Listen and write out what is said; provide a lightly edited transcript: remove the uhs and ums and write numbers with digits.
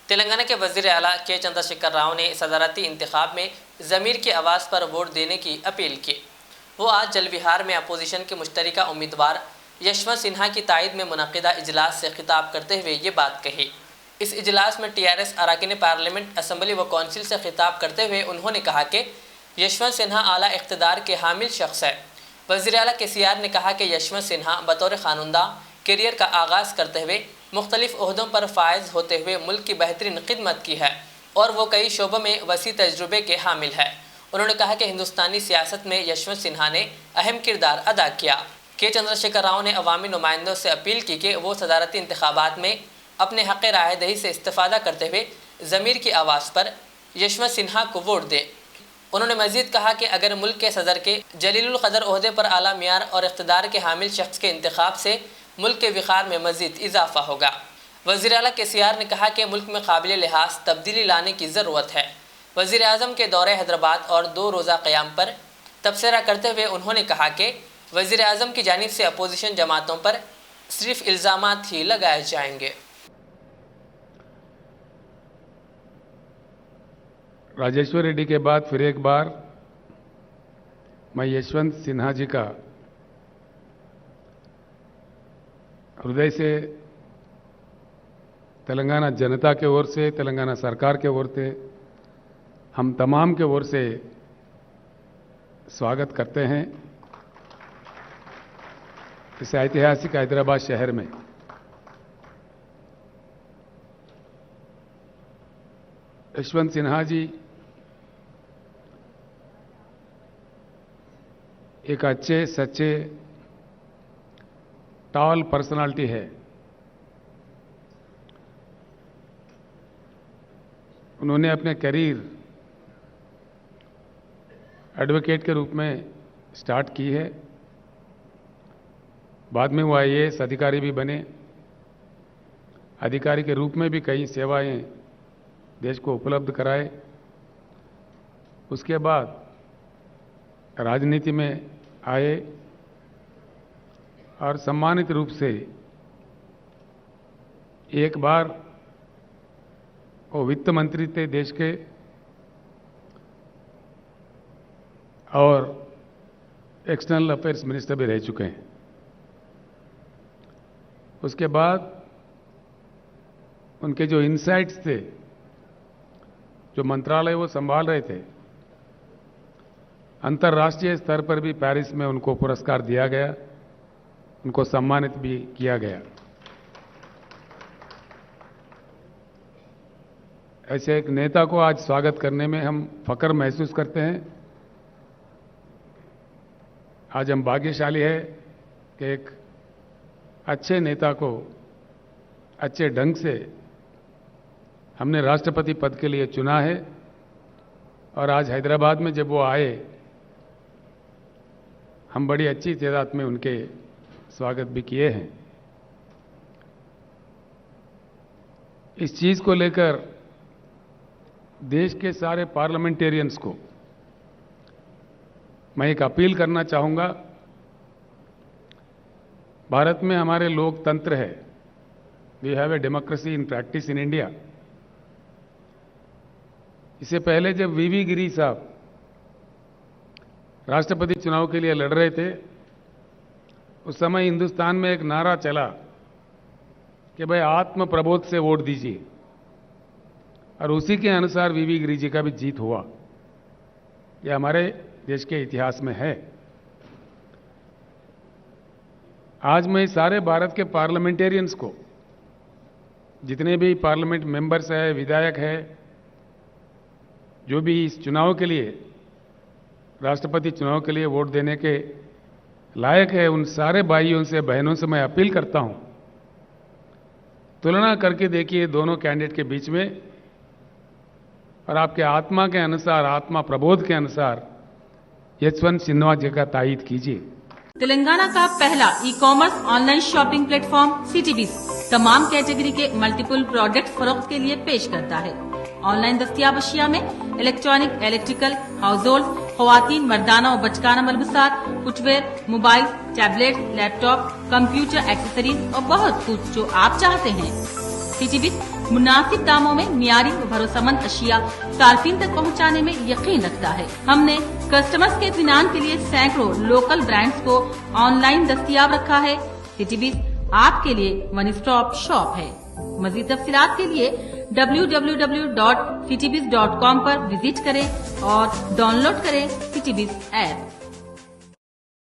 तेलंगाना के वज़ीर आला के चंद्रशेखर राव ने सदारती इंतखाब में ज़मीर की आवाज़ पर वोट देने की अपील की। वो आज जलविहार में अपोजिशन के मुश्तरका उम्मीदवार यशवंत सिन्हा की तायद में मुनक़िदा इजलास से खिताब करते हुए ये बात कही। इस इजलास में TRS अरकान पार्लियामेंट, असम्बली व कौंसिल से खिताब करते हुए उन्होंने कहा कि यशवंत सिन्हा आला इख्तिदार के हामिल शख्स है। वज़ीर आला KCR ने कहा कि यशवंत सिन्हा बतौर ख़ानुंदा करियर का आगाज़ करते हुए मुख्तलिफ ओहदों पर फायज होते हुए मुल्क की बेहतरीन खिदमत की है और वो कई शोबों में वसी तजुर्बे के हामिल है। उन्होंने कहा कि हिंदुस्तानी सियासत में यशवंत सिन्हा ने अहम किरदार अदा किया। के चंद्रशेखर राव ने अवामी नुमाइंदों से अपील की कि वो सदारती इंतखाबात में अपने हक़ राय दही से इस्तेफ़ादा करते हुए ज़मीर की आवाज़ पर यशवंत सिन्हा को वोट दे। उन्होंने मज़ीद कहा कि अगर मुल्क के सदर के जलीलुल क़दर ओहदे पर आला मियार और इक़्तिदार के हामिल शख्स के इंतखाब से मुल्क के विक़ार में मज़ीद इजाफ़ा होगा। वज़ीर आला KCR ने कहा कि मुल्क में काबिल लिहाज तब्दीली लाने की ज़रूरत है। वज़ीर आज़म के दौरे हैदराबाद और 2 रोज़ा क़याम पर तबसरा करते हुए उन्होंने कहा कि वज़ीर आज़म की जानिब से अपोजिशन जमातों पर सिर्फ इल्ज़ामात ही लगाए जाएंगे। राजेश्वर रेड्डी के बाद फिर एक बार मैं यशवंत सिन्हा जी का हृदय से तेलंगाना जनता के ओर से, तेलंगाना सरकार के ओर से, हम तमाम के ओर से स्वागत करते हैं इस ऐतिहासिक हैदराबाद शहर में। यशवंत सिन्हा जी एक अच्छे सच्चे टॉल पर्सनालिटी है। उन्होंने अपने करियर एडवोकेट के रूप में स्टार्ट की है। बाद में वो IAS अधिकारी भी बने। अधिकारी के रूप में भी कई सेवाएं देश को उपलब्ध कराए। उसके बाद राजनीति में आए और सम्मानित रूप से एक बार वो वित्त मंत्री थे देश के और एक्सटर्नल अफेयर्स मिनिस्टर भी रह चुके हैं। उसके बाद उनके जो इनसाइट्स थे, जो मंत्रालय वो संभाल रहे थे, अंतर्राष्ट्रीय स्तर पर भी पेरिस में उनको पुरस्कार दिया गया, उनको सम्मानित भी किया गया। ऐसे एक नेता को आज स्वागत करने में हम फख्र महसूस करते हैं। आज हम भाग्यशाली है कि एक अच्छे नेता को अच्छे ढंग से हमने राष्ट्रपति पद के लिए चुना है और आज हैदराबाद में जब वो आए, हम बड़ी अच्छी तादाद में उनके स्वागत भी किए हैं। इस चीज को लेकर देश के सारे पार्लियामेंटेरियंस को मैं एक अपील करना चाहूंगा। भारत में हमारे लोकतंत्र है, we have a democracy in practice in India. इससे पहले जब VV गिरी साहब राष्ट्रपति चुनाव के लिए लड़ रहे थे, उस समय हिंदुस्तान में एक नारा चला कि भाई आत्म प्रबोध से वोट दीजिए, और उसी के अनुसार VV गिरी जी का भी जीत हुआ। यह हमारे देश के इतिहास में है। आज मैं सारे भारत के पार्लियामेंटेरियंस को, जितने भी पार्लियामेंट मेंबर्स हैं, विधायक हैं, जो भी इस चुनाव के लिए, राष्ट्रपति चुनाव के लिए वोट देने के लायक है, उन सारे भाइयों से, बहनों से मैं अपील करता हूं, तुलना करके देखिए दोनों कैंडिडेट के बीच में और आपके आत्मा के अनुसार, आत्मा प्रबोध के अनुसार यशवंत सिन्हा जी का तायीद कीजिए। तेलंगाना का पहला ई-कॉमर्स ऑनलाइन शॉपिंग प्लेटफॉर्म सिटीबीज तमाम कैटेगरी के मल्टीपल प्रोडक्ट फरोख्त के लिए पेश करता है। ऑनलाइन दस्तियाब अशिया में इलेक्ट्रॉनिक, इलेक्ट्रिकल, हाउस होल्ड, खवातीन, मर्दाना और बचकाना मलबूसात, footwear, mobile, tablet, laptop, computer accessories और बहुत कुछ जो आप चाहते हैं। सिटीबीज मुनासिब दामों में मियारी व भरोसेमंद अशिया सार्फिन तक पहुंचाने में यकीन रखता है। हमने कस्टमर्स के इत्मीनान के लिए सैकड़ों लोकल ब्रांड्स को ऑनलाइन दस्तयाब रखा है। सिटीबीज आपके लिए वन स्टॉप शॉप है। मजीद तफसीलात के लिए www.citybiz.com पर विजिट करें और डाउनलोड करें सिटीबीज ऐप।